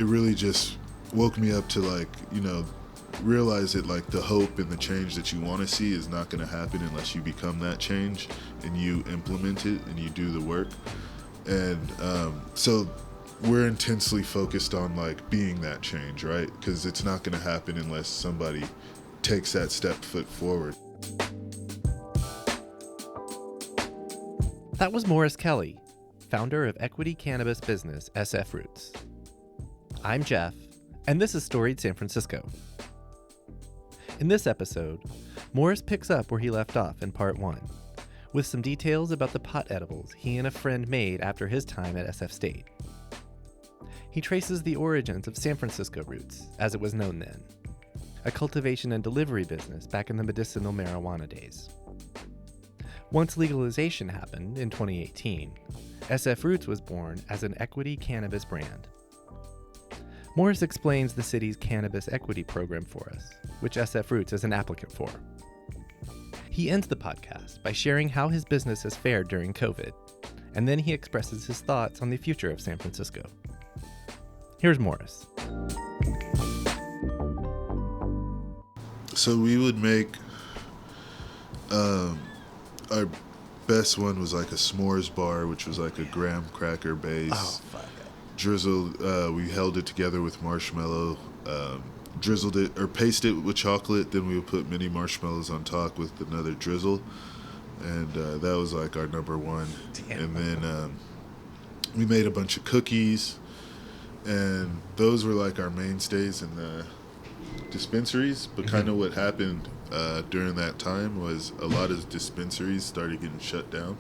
it really just woke me up to like, realize that like the hope and the change that you want to see is not going to happen unless you become that change and you implement it and you do the work. And so we're intensely focused on like being that change, right? Because it's not going to happen unless somebody takes that foot forward. That was Morris Kelly, founder of equity cannabis business SF Roots. I'm Jeff, and this is Storied San Francisco. In this episode, Morris picks up where he left off in part 1, with some details about the pot edibles he and a friend made after his time at SF State. He traces the origins of San Francisco Roots, as it was known then, a cultivation and delivery business back in the medicinal marijuana days. Once legalization happened in 2018, SF Roots was born as an equity cannabis brand. Morris explains the city's cannabis equity program for us, which SF Roots is an applicant for. He ends the podcast by sharing how his business has fared during COVID, and then he expresses his thoughts on the future of San Francisco. Here's Morris. So we would make, our best one was like a s'mores bar, which was like a graham cracker base. Oh, fuck. Drizzled, we held it together with marshmallow, drizzled it or pasted it with chocolate. Then we would put mini marshmallows on top with another drizzle, and that was like our number one. Damn. And then we made a bunch of cookies, and those were like our mainstays in the dispensaries. But kind of what happened during that time was a lot of dispensaries started getting shut down.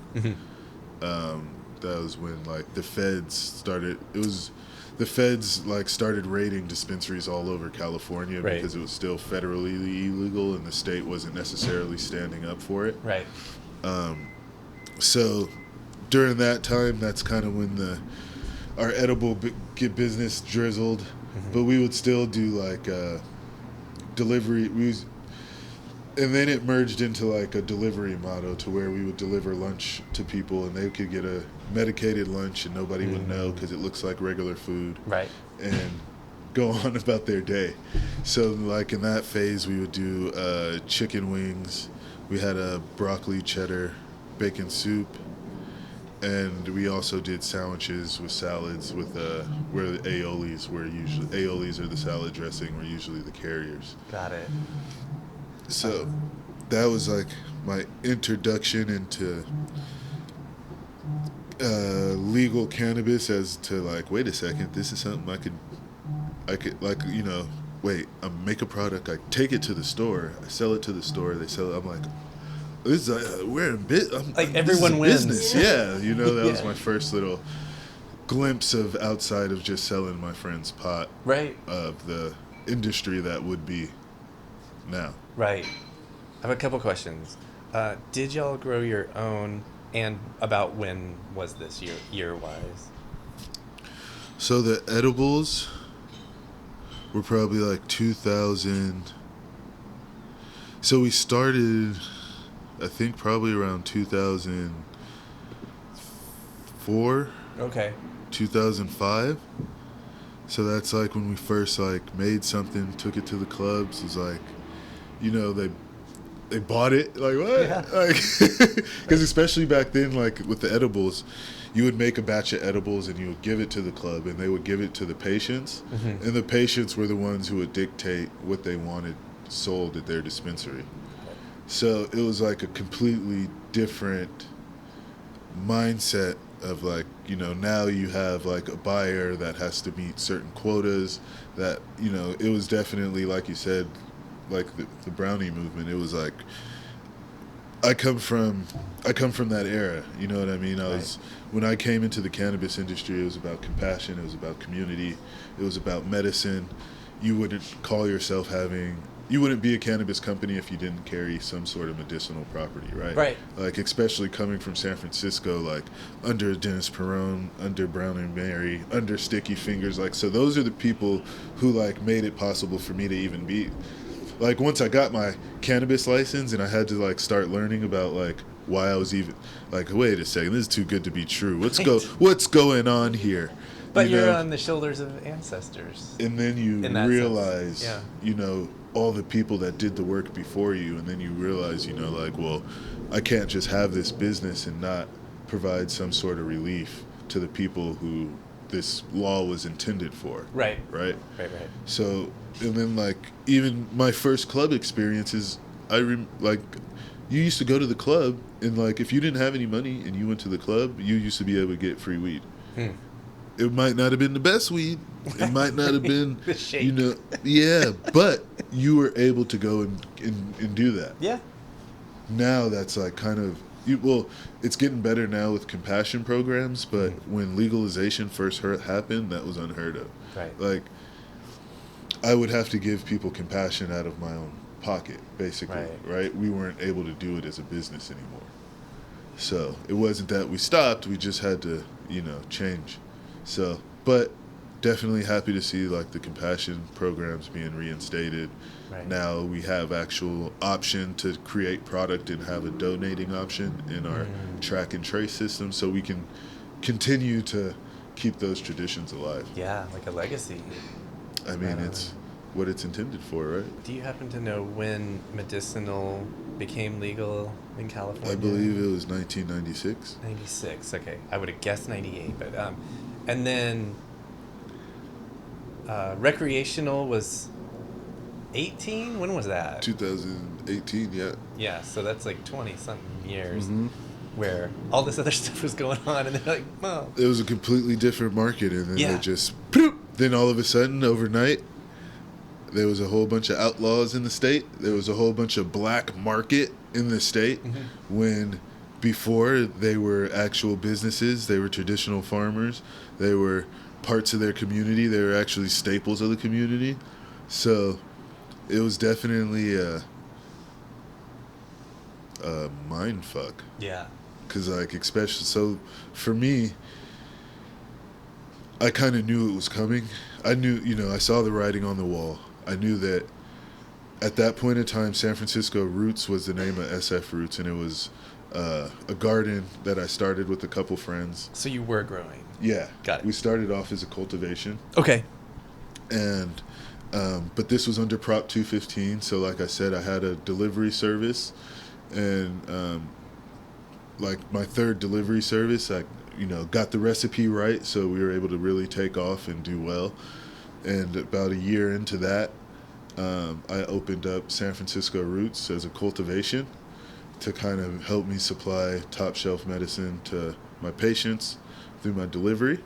That was when like the feds started raiding dispensaries all over California, right, because it was still federally illegal and the state wasn't necessarily standing up for it. Right. So during that time, that's kind of when our edible business drizzled, but we would still do like delivery. And then it merged into like a delivery motto to where we would deliver lunch to people and they could get a medicated lunch and nobody would know because it looks like regular food. Right. And go on about their day. So like in that phase, we would do chicken wings. We had a broccoli cheddar bacon soup. And we also did sandwiches with salads with where the aiolis are the salad dressing, were usually the carriers. Got it. So that was like my introduction into legal cannabis, as to like, wait a second, this is something I could like, wait, I make a product, I take it to the store, I sell it to the store, they sell it, I'm like, this is we're in like everyone wins. Business. Yeah, that was my first little glimpse of outside of just selling my friend's pot, right, of the industry that would be now. Right. I have a couple questions. Did y'all grow your own, and about when was this year-wise? So the edibles were probably like 2000. So we started, I think, probably around 2004. Okay. 2005. So that's like when we first like made something, took it to the clubs. It was like, they bought it, like, what? Yeah. Like, because especially back then, like with the edibles, you would make a batch of edibles and you would give it to the club and they would give it to the patients, and the patients were the ones who would dictate what they wanted sold at their dispensary. So it was like a completely different mindset of like, now you have like a buyer that has to meet certain quotas, that, it was definitely, like you said, like the brownie movement. It was like, I come from that era, you know what I mean? When I came into the cannabis industry, it was about compassion, it was about community, it was about medicine. You wouldn't be a cannabis company if you didn't carry some sort of medicinal property, right? Right. Like, especially coming from San Francisco, like under Dennis Perone, under Brown and Mary, under Sticky Fingers, like, so those are the people who like made it possible for me to even be. Like, once I got my cannabis license and I had to like start learning about like why I was even like, wait a second, this is too good to be true. What's going on here? But you you're know, on the shoulders of ancestors. and then you In that realize, sense. you know, all the people that did the work before you, and then you realize, you know, like, well, I can't just have this business and not provide some sort of relief to the people who this law was intended for. Right. Right. Right. So, and then like even my first club experiences, like you used to go to the club and like if you didn't have any money and you went to the club, you used to be able to get free weed. It might not have been the best weed. It might not have been, The shake. you know, yeah, but you were able to go and do that. Yeah. Now that's like kind of, well, it's getting better now with compassion programs, but when legalization first happened, that was unheard of. Right. Like, I would have to give people compassion out of my own pocket, basically, right? We weren't able to do it as a business anymore. So it wasn't that we stopped, we just had to, you know, change. So, but definitely happy to see like the compassion programs being reinstated. Right. Now we have actual option to create product and have a donating option in our track and trace system, so we can continue to keep those traditions alive. Yeah, like a legacy. I mean, it's what it's intended for, right? Do you happen to know when medicinal became legal in California? I believe it was 1996. 96. Okay, I would have guessed 98, but and then recreational was 18. When was that? 2018, yeah. Yeah, so that's like 20 something years where all this other stuff was going on, and they're like, "Well, It was a completely different market, and then Yeah. they just poof, then all of a sudden overnight there was a whole bunch of outlaws in the state. There was a whole bunch of black market in the state when before they were actual businesses, they were traditional farmers, they were parts of their community, they were actually staples of the community. So it was definitely a mind fuck. yeah, Because, like, especially, so for me, I kind of knew it was coming. I knew, you know, I saw the writing on the wall. I knew that at that point in time, San Francisco Roots was the name of SF Roots, and it was a garden that I started with a couple friends. So you were growing. Yeah. Got it. We started off as a cultivation. Okay. And, but this was under Prop 215, so like I said, I had a delivery service, and like my third delivery service, I, you know, got the recipe right, so we were able to really take off and do well. And about a year into that, I opened up San Francisco Roots as a cultivation to kind of help me supply top shelf medicine to my patients through my delivery.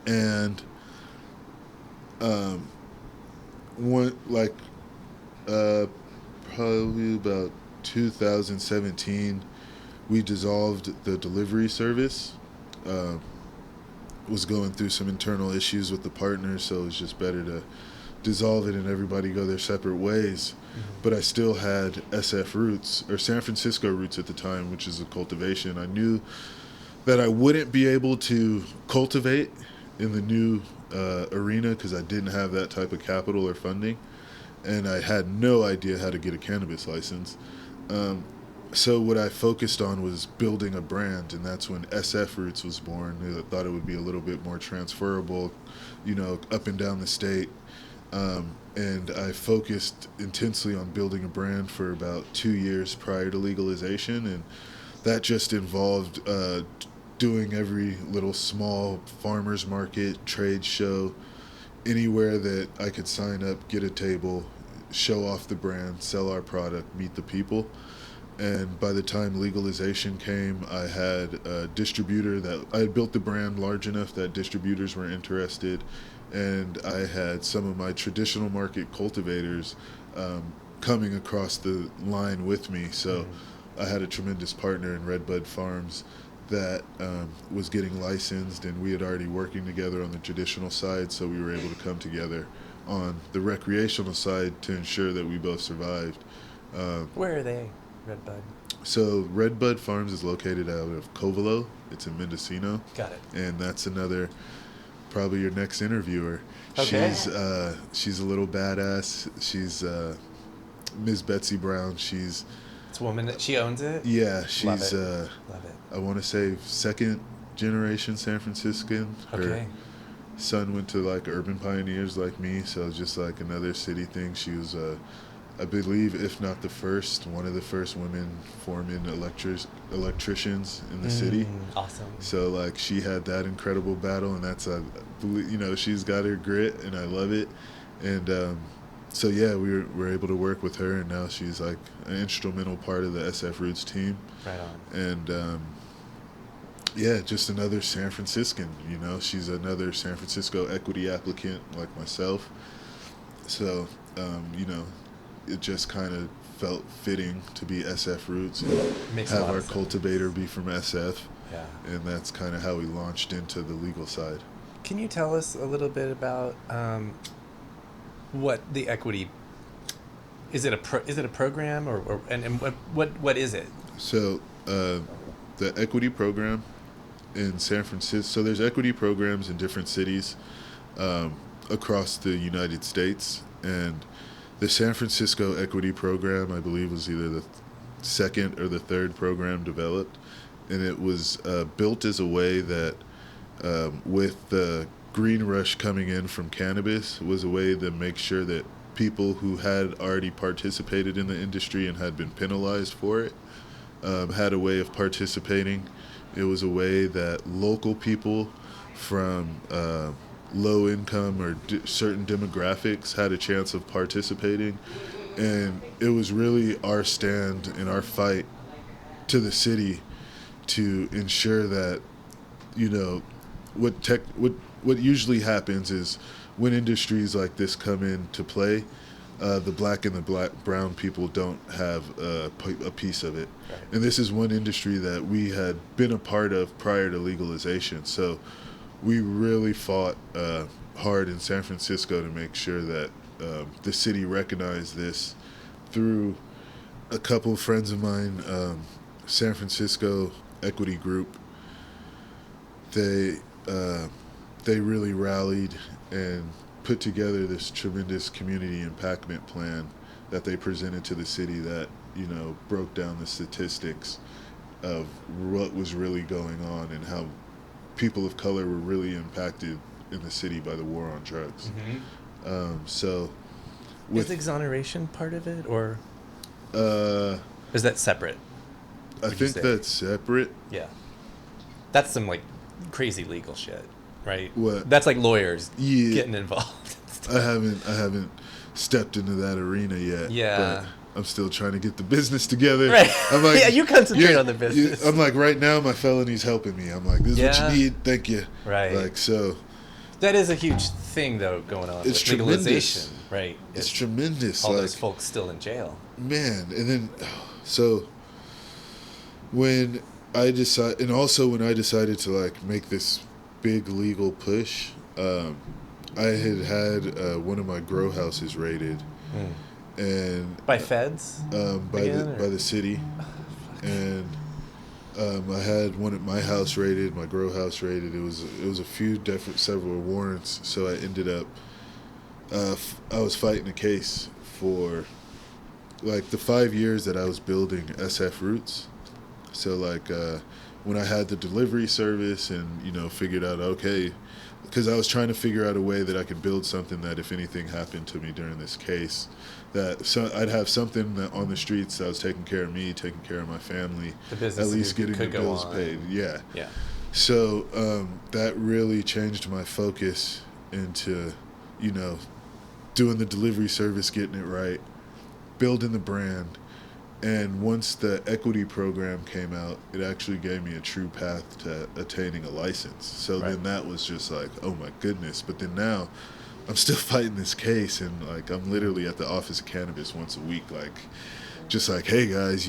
And probably about 2017, we dissolved the delivery service. Was going through some internal issues with the partners, so it was just better to dissolve it and everybody go their separate ways. But I still had SF Roots, or San Francisco Roots at the time, which is a cultivation. I knew that I wouldn't be able to cultivate in the new arena because I didn't have that type of capital or funding, and I had no idea how to get a cannabis license. So what I focused on was building a brand, and that's when SF Roots was born. I thought it would be a little bit more transferable, you know, up and down the state. And I focused intensely on building a brand for about 2 years prior to legalization, and that just involved doing every little small farmers market, trade show, anywhere that I could sign up, get a table, show off the brand, sell our product, meet the people. And by the time legalization came, I had a distributor that I had built the brand large enough that distributors were interested, and I had some of my traditional market cultivators coming across the line with me. So I had a tremendous partner in Redbud Farms that was getting licensed, and we had already working together on the traditional side, so we were able to come together on the recreational side to ensure that we both survived. Where are they, Redbud? So Redbud Farms is located out of Covelo. It's in Mendocino. Got it. And that's another, probably your next interviewer. Okay. She's a little badass. She's Ms. Betsy Brown. It's a woman that she owns it? Yeah, she's Love it. I want to say second generation San Franciscan. Her Okay. son went to like Urban Pioneers like me, so it was just like another city thing. She was, I believe, if not the first, one of the first women foreman electricians in the city. Awesome. So like she had that incredible battle, and that's she's got her grit, and I love it. And so yeah, we were able to work with her, and now she's like an instrumental part of the SF Roots team. Right on. And yeah, just another San Franciscan. She's another San Francisco equity applicant like myself. So it just kind of felt fitting to be SF Roots and Makes a have lot our of sense. cultivator be from SF. Yeah. And that's kind of how we launched into the legal side. Can you tell us a little bit about what the equity is? It a program or what is it? So the equity program in San Francisco. So there's equity programs in different cities across the United States, and the San Francisco equity program, I believe, was either the second or the third program developed, and it was built as a way that, with the green rush coming in from cannabis, was a way to make sure that people who had already participated in the industry and had been penalized for it had a way of participating. It was a way that local people from low income or certain demographics had a chance of participating. And it was really our stand and our fight to the city to ensure that, what usually happens is when industries like this come into play, the black and the brown people don't have a piece of it. Right. And this is one industry that we had been a part of prior to legalization. So we really fought hard in San Francisco to make sure that the city recognized this through a couple of friends of mine, San Francisco Equity Group. They really rallied and put together this tremendous community impactment plan that they presented to the city that, broke down the statistics of what was really going on and how people of color were really impacted in the city by the war on drugs. Mm-hmm. Is exoneration part of it, or is that separate? I think that's separate. Yeah, that's some like crazy legal shit, right? What? That's like lawyers Yeah. getting involved. I haven't stepped into that arena yet. Yeah. But I'm still trying to get the business together. Right. I'm like, yeah, you concentrate on the business. I'm like, right now my felony's helping me. I'm like, this is what you need. Thank you. Right. Like, so. That is a huge thing, though, going on It's with legalization. tremendous. Right. It's tremendous. All like, those folks still in jail. Man, and then, so when I decided, and also when I decided to like make this big legal push, I had one of my grow houses raided, and by feds, by the city, and I had one at my house raided, my grow house raided. It was a few several warrants, so I ended up I was fighting a case for like the 5 years that I was building SF Roots. So like when I had the delivery service and figured out, okay, because I was trying to figure out a way that I could build something that if anything happened to me during this case, that I'd have something that on the streets that was taking care of me, taking care of my family, the business at least getting the bills paid. Yeah. So that really changed my focus into doing the delivery service, getting it right, building the brand. And once the equity program came out, it actually gave me a true path to attaining a license. So then that was just like, oh my goodness. But then now I'm still fighting this case, and like I'm literally at the Office of Cannabis once a week, like just like, hey guys,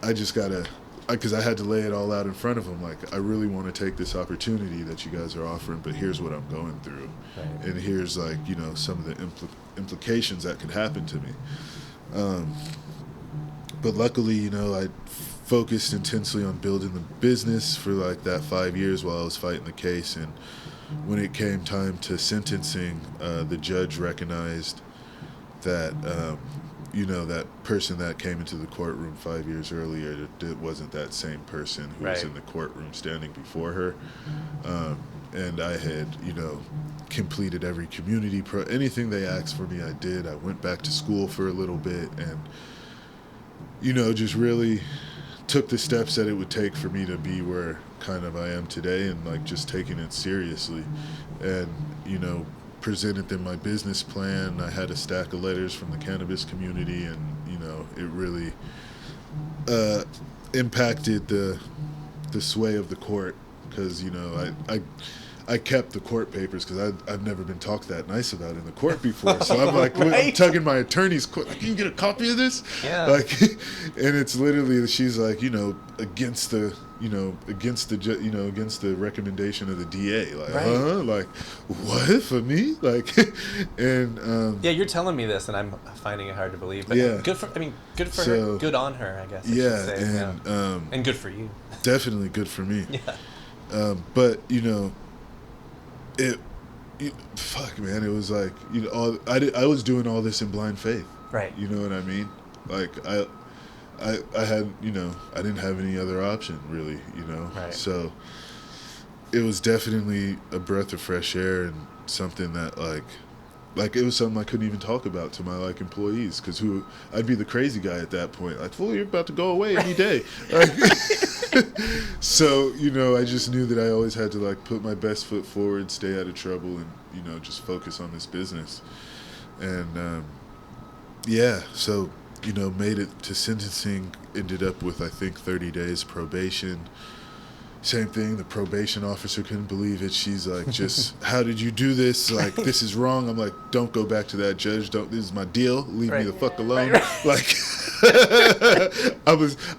I just gotta, because I had to lay it all out in front of them. Like, I really want to take this opportunity that you guys are offering, but here's what I'm going through. Right. And here's like, some of the implications that could happen to me. But luckily, I focused intensely on building the business for like that 5 years while I was fighting the case. And when it came time to sentencing, the judge recognized that that person that came into the courtroom 5 years earlier, it wasn't that same person who was in the courtroom standing before her. And I had, completed every community anything they asked for me, I did. I went back to school for a little bit and, just really took the steps that it would take for me to be where kind of I am today, and like just taking it seriously. And, presented them my business plan. I had a stack of letters from the cannabis community, and, it really impacted the sway of the court, because, I kept the court papers because I've never been talked that nice about in the court before. So I'm like, I'm tugging my attorney's court. Like, can you get a copy of this? Yeah. Like, and it's literally, she's like, against the recommendation of the DA. Like, like, what, for me? Like, and yeah, you're telling me this, and I'm finding it hard to believe. But good for her. Good on her, I guess. I should say. And good for you. Definitely good for me. Yeah. But fuck, man, it was like, I was doing all this in blind faith. Right. You know what I mean? Like, I had, I didn't have any other option, really, Right. So it was definitely a breath of fresh air, and something that, like it was something I couldn't even talk about to my, employees, because I'd be the crazy guy at that point. Like, fool, you're about to go away any day. So, I just knew that I always had to, put my best foot forward, stay out of trouble, and, just focus on this business. And, so, made it to sentencing, ended up with, I think, 30 days probation. Same thing, the probation officer couldn't believe it. She's like, just, how did you do this? Like, this is wrong. I'm like, don't go back to that judge. This is my deal. Leave me the fuck alone. Right. Like,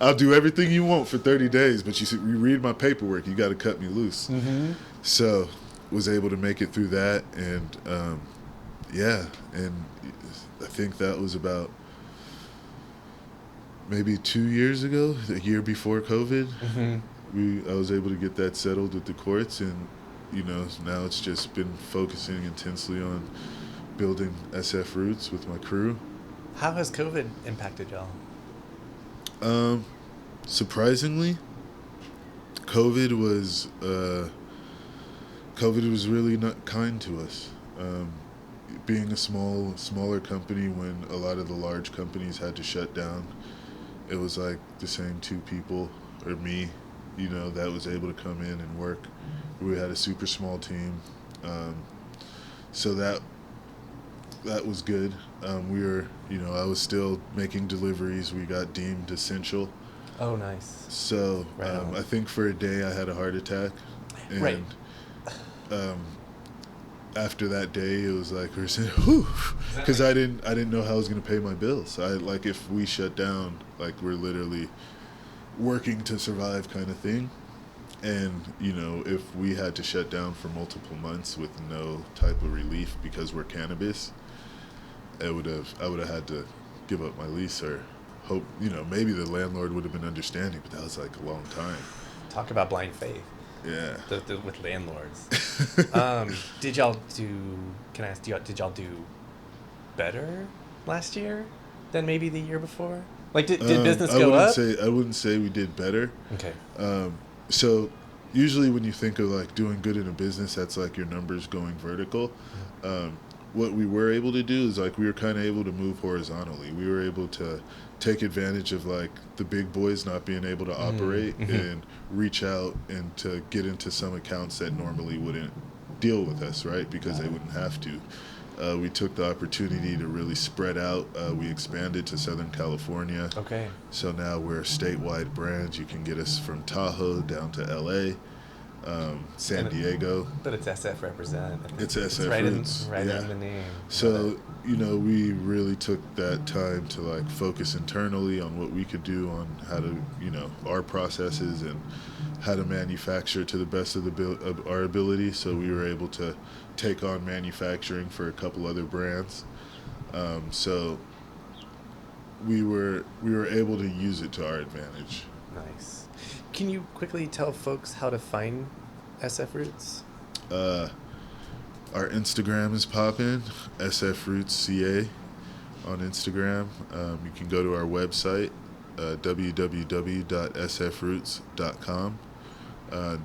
I'll do everything you want for 30 days, but you read my paperwork, you got to cut me loose. Mm-hmm. So, was able to make it through that. And, and I think that was about maybe 2 years ago, a year before COVID. Mm-hmm. I was able to get that settled with the courts, and now it's just been focusing intensely on building SF Roots with my crew. How has COVID impacted y'all? Surprisingly, COVID was really not kind to us. Being a smaller company, when a lot of the large companies had to shut down, it was like the same two people, or me, that was able to come in and work. We had a super small team. So that was good. We were, I was still making deliveries. We got deemed essential. Oh, nice. So I think for a day I had a heart attack. And, right. After that day, it was like, we're saying, whew, because I didn't know how I was going to pay my bills. If we shut down, we're literally working to survive kind of thing. And, if we had to shut down for multiple months with no type of relief because we're cannabis, I would have had to give up my lease, or hope, maybe the landlord would have been understanding, but that was a long time. Talk about blind faith. Yeah. With landlords. Did y'all do better last year than maybe the year before? Did business go up? I wouldn't say we did better. Okay. So usually when you think of doing good in a business, that's your numbers going vertical. What we were able to do is we were kind of able to move horizontally. We were able to take advantage of the big boys not being able to operate, mm-hmm. and reach out and to get into some accounts that normally wouldn't deal with us, right? Because they wouldn't have to. We took the opportunity to really spread out. We expanded to Southern California. Okay. So now we're a statewide brand. You can get us from Tahoe down to LA, San Diego. But it's SF represent. It's SF Roots. Right in the name. So, we really took that time to focus internally on what we could do, on how to, our processes, and how to manufacture to the best of our ability. So we were able to take on manufacturing for a couple other brands. So we were able to use it to our advantage. Nice. Can you quickly tell folks how to find SF Roots? Our Instagram is poppin', SF Roots CA. on Instagram. You can go to our website, www.sfroots.com.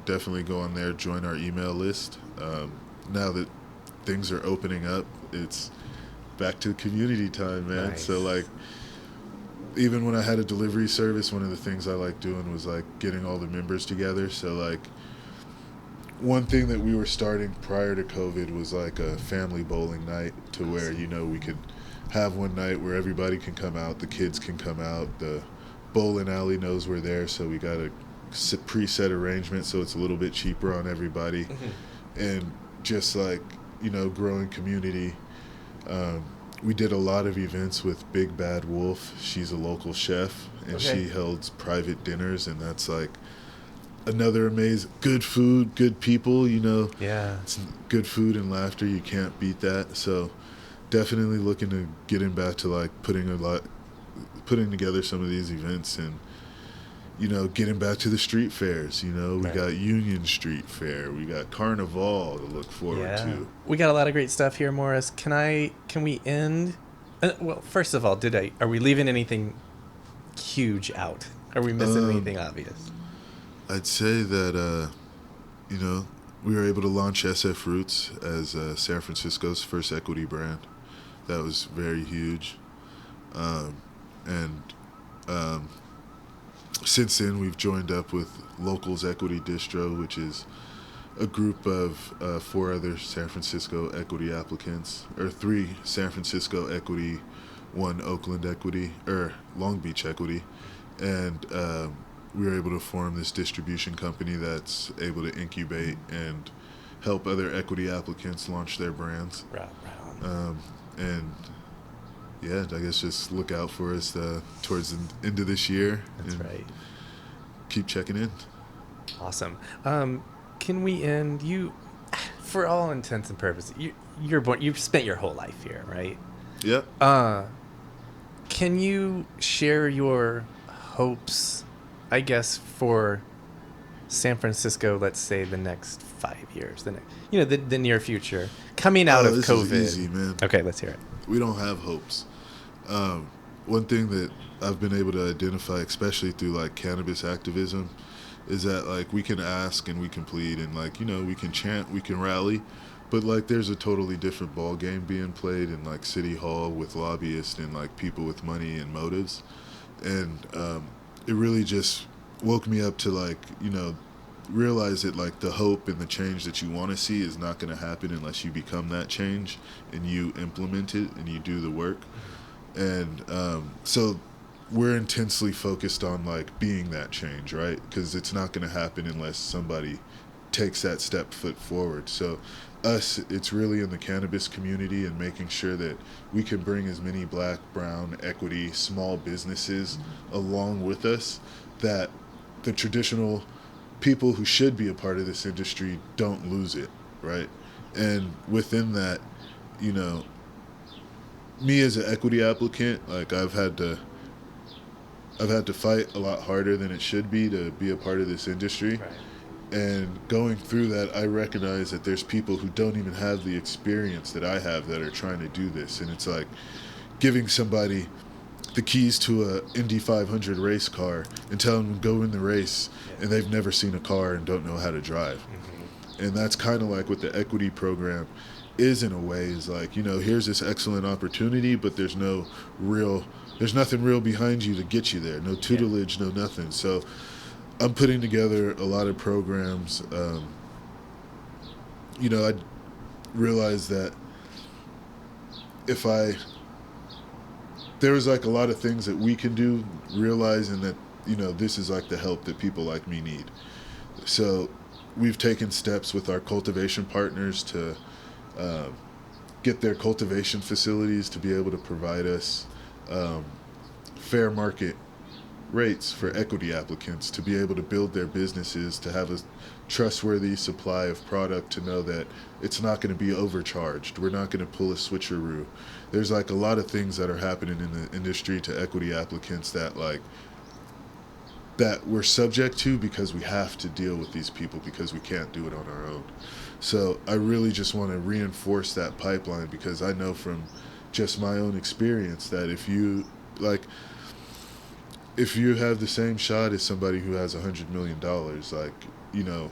Definitely go on there, join our email list. Now that things are opening up, it's back to community time, man. Nice. So like, even when I had a delivery service, one of the things I liked doing was like getting all the members together. So like, one thing that we were starting prior to COVID was like a family bowling night, to where, you know, we could have one night where everybody can come out, the kids can come out, the bowling alley knows we're there, so we got a preset arrangement, so it's a little bit cheaper on everybody. And just like, you know, growing community. We did a lot of events with Big Bad Wolf. She's a local chef, and she holds private dinners, and that's like another amazing, good food, good people, you know. Yeah. It's good food and laughter. You can't beat that. So definitely looking to getting back to like putting together some of these events, and, you know, getting back to the street fairs. You know, we got Union Street Fair, we got Carnival to look forward to. We got a lot of great stuff here, Morris. Can we end? Well, first of all, are we leaving anything huge out? Are we missing anything obvious? I'd say that, you know, we were able to launch SF Roots as San Francisco's first equity brand. That was very huge. Since then, we've joined up with Locals Equity Distro, which is a group of 4 other San Francisco equity applicants, or 3 San Francisco equity, 1 Oakland equity, or Long Beach equity. And we were able to form this distribution company that's able to incubate and help other equity applicants launch their brands. Right on. And yeah, I guess just look out for us towards the end of this year. That's right. Keep checking in. Awesome. Can we end you? For all intents and purposes, you're born. You've spent your whole life here, right? Yep. Can you share your hopes, I guess, for San Francisco? Let's say the next 5 years, the near future, coming out of this COVID. Is easy, man. Okay, let's hear it. We don't have hopes. One thing that I've been able to identify, especially through like cannabis activism, is that like we can ask and we can plead, and like, you know, we can chant, we can rally, but like there's a totally different ball game being played in like City Hall with lobbyists and like people with money and motives. And it really just woke me up to like, you know, realize that like the hope and the change that you want to see is not going to happen unless you become that change and you implement it and you do the work. And so we're intensely focused on like being that change, right? Because it's not going to happen unless somebody takes that foot forward. So it's really in the cannabis community and making sure that we can bring as many Black, brown, equity, small businesses along with us, that the traditional people who should be a part of this industry don't lose it, right? And within that, you know, me as an equity applicant, like I've had to fight a lot harder than it should be to be a part of this industry. Right. And going through that, I recognize that there's people who don't even have the experience that I have that are trying to do this. And it's like giving somebody the keys to a Indy 500 race car and telling them to go in the race, and they've never seen a car and don't know how to drive. And that's kind of like what the equity program is in a way, is like, you know, here's this excellent opportunity, but there's nothing real behind you to get you there. No tutelage, no nothing. So I'm putting together a lot of programs. You know, I realized that there was like a lot of things that we can do, realizing that, you know, this is like the help that people like me need. So we've taken steps with our cultivation partners to get their cultivation facilities to be able to provide us fair market rates for equity applicants, to be able to build their businesses, to have a trustworthy supply of product, to know that it's not going to be overcharged. We're not going to pull a switcheroo. There's like a lot of things that are happening in the industry to equity applicants that we're subject to because we have to deal with these people because we can't do it on our own. So I really just want to reinforce that pipeline, because I know from just my own experience, that if you have the same shot as somebody who has $100 million, like, you know,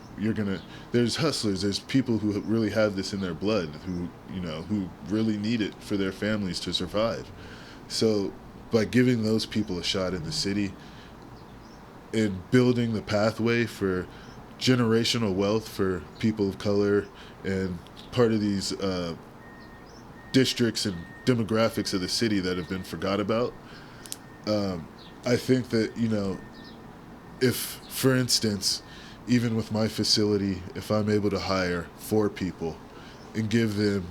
there's hustlers, there's people who really have this in their blood, who, you know, who really need it for their families to survive. So by giving those people a shot in the city and building the pathway for generational wealth for people of color and part of these districts and demographics of the city that have been forgot about, I think that, you know, if, for instance, even with my facility, if I'm able to hire 4 people and give them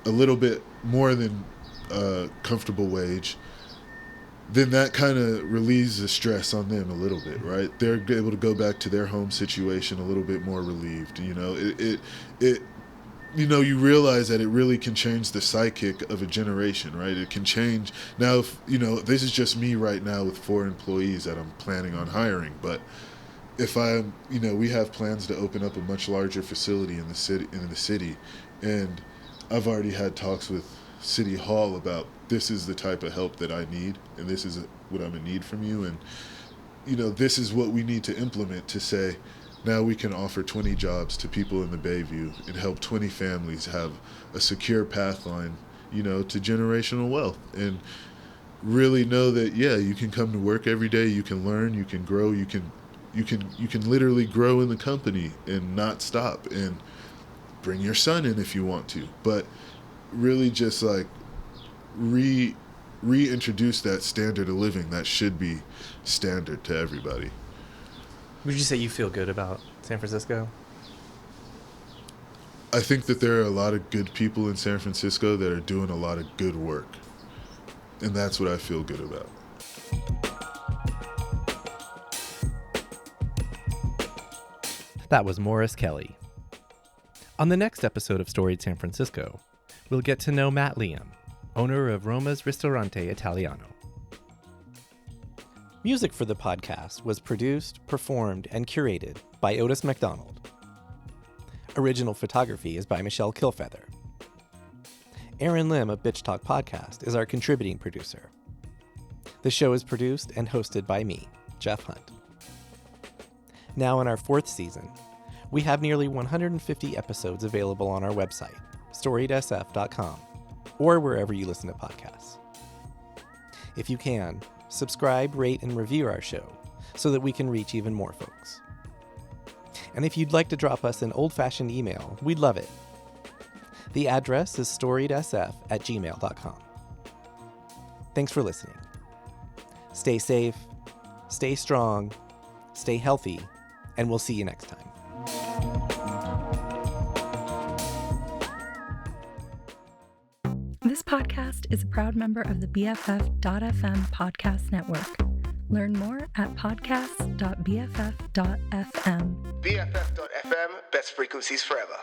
a little bit more than a comfortable wage, then that kind of relieves the stress on them a little bit, right? They're able to go back to their home situation a little bit more relieved. You know, it you know, you realize that it really can change the psychic of a generation, right? It can change. Now, if, you know, this is just me right now with 4 employees that I'm planning on hiring, but if I'm, you know, we have plans to open up a much larger facility in the city, and I've already had talks with City Hall about, this is the type of help that I need, and this is what I'm in need from you, and, you know, this is what we need to implement to say, now we can offer 20 jobs to people in the Bayview and help 20 families have a secure path line, you know, to generational wealth, and really know that, yeah, you can come to work every day, you can learn, you can grow, you can literally grow in the company and not stop, and bring your son in if you want to, but really just like reintroduce that standard of living that should be standard to everybody. Would you say you feel good about San Francisco? I think that there are a lot of good people in San Francisco that are doing a lot of good work, and that's what I feel good about. That was Morris Kelly. On the next episode of Storied San Francisco, we'll get to know Matt Liam, owner of Roma's Ristorante Italiano. Music for the podcast was produced, performed, and curated by Otis McDonald. Original photography is by Michelle Kilfeather. Aaron Lim of Bitch Talk Podcast is our contributing producer. The show is produced and hosted by me, Jeff Hunt. Now in our 4th season, we have nearly 150 episodes available on our website, storiedsf.com, or wherever you listen to podcasts. If you can, subscribe, rate, and review our show so that we can reach even more folks. And if you'd like to drop us an old-fashioned email, we'd love it. The address is storiedsf@gmail.com. Thanks for listening. Stay safe, stay strong, stay healthy, and we'll see you next time. This podcast is a proud member of the BFF.FM podcast network. Learn more at podcast.bff.fm. BFF.FM, best frequencies forever.